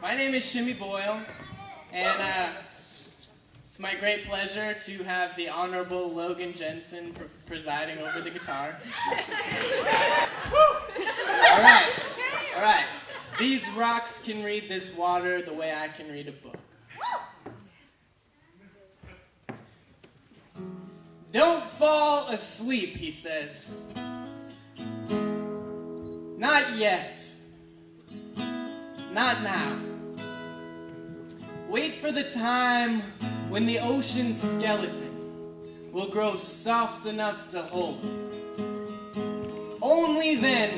My name is Shimmy Boyle, and it's my great pleasure to have the Honorable Logan Jensen presiding over the guitar. All right. These rocks can read this water the way I can read a book. Don't fall asleep, he says. Not yet. Not now. Wait for the time when the ocean's skeleton will grow soft enough to hold. Only then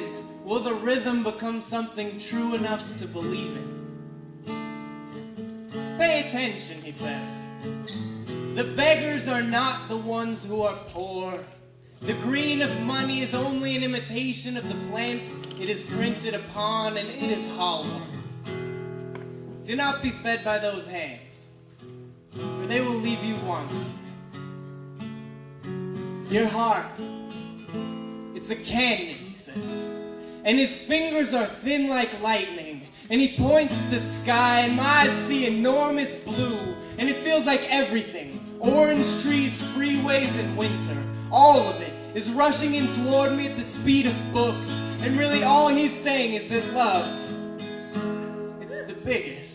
will the rhythm become something true enough to believe in. Pay attention, he says. The beggars are not the ones who are poor. The green of money is only an imitation of the plants it is printed upon, and it is hollow. Do not be fed by those hands, for they will leave you wanting. Your heart, it's a canyon, he says, and his fingers are thin like lightning, and he points to the sky, and my eyes see enormous blue, and it feels like everything, orange trees, freeways, and winter, all of it is rushing in toward me at the speed of books, and really all he's saying is that love, it's the biggest.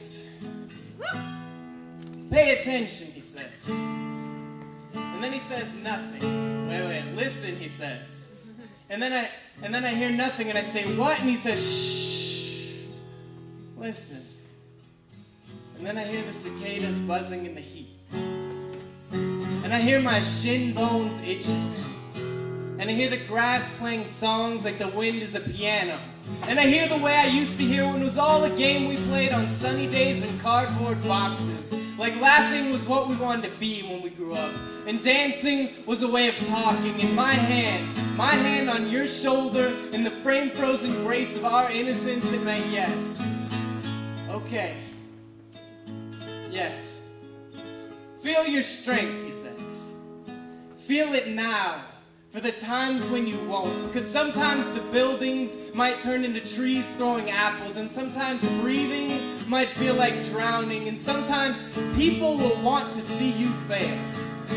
Pay attention, he says. And then he says nothing. Wait, listen, he says. And then I hear nothing, and I say, what? And he says, shh. Listen. And then I hear the cicadas buzzing in the heat. And I hear my shin bones itching. And I hear the grass playing songs like the wind is a piano. And I hear the way I used to hear when it was all a game we played on sunny days in cardboard boxes. Like laughing was what we wanted to be when we grew up. And dancing was a way of talking. And my hand on your shoulder in the frame-frozen grace of our innocence, it meant yes. Okay. Yes. Feel your strength, he says. Feel it now. For the times when you won't. Because sometimes the buildings might turn into trees throwing apples, and sometimes breathing might feel like drowning, and sometimes people will want to see you fail.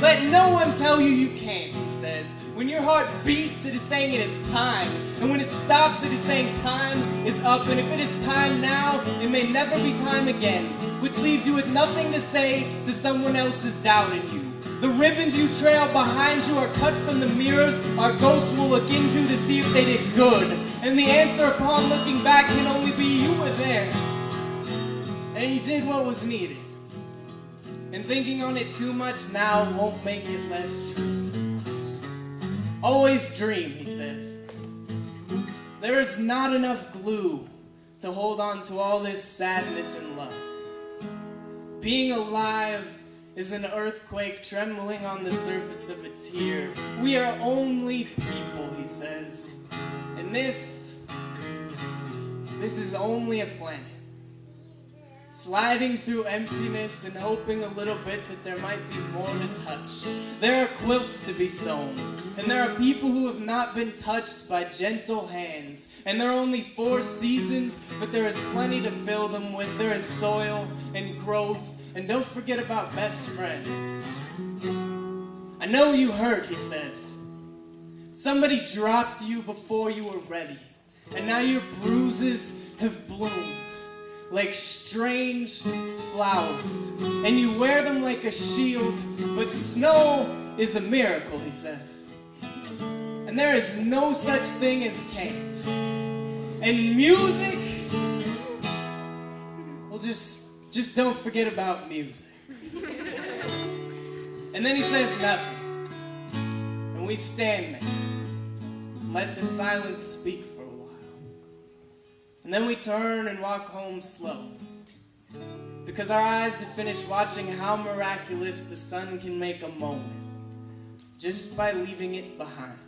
Let no one tell you you can't, he says. When your heart beats, it is saying it is time. And when it stops, it is saying time is up. And if it is time now, it may never be time again. Which leaves you with nothing to say to someone else's doubt in you. The ribbons you trail behind you are cut from the mirrors our ghosts will look into to see if they did good. And the answer upon looking back can only be you were there. And you did what was needed. And thinking on it too much now won't make it less true. Always dream, he says. There is not enough glue to hold on to all this sadness and love. Being alive is an earthquake trembling on the surface of a tear. We are only people, he says. And this is only a planet. Sliding through emptiness and hoping a little bit that there might be more to touch. There are quilts to be sewn. And there are people who have not been touched by gentle hands. And there are only 4 seasons, but there is plenty to fill them with. There is soil and growth. And don't forget about best friends. I know you hurt, he says. Somebody dropped you before you were ready. And now your bruises have bloomed like strange flowers. And you wear them like a shield. But snow is a miracle, he says. And there is no such thing as can't. And music, well, just don't forget about music. And then he says nothing. And we stand there and let the silence speak for a while. And then we turn and walk home slow. Because our eyes have finished watching how miraculous the sun can make a moment just by leaving it behind.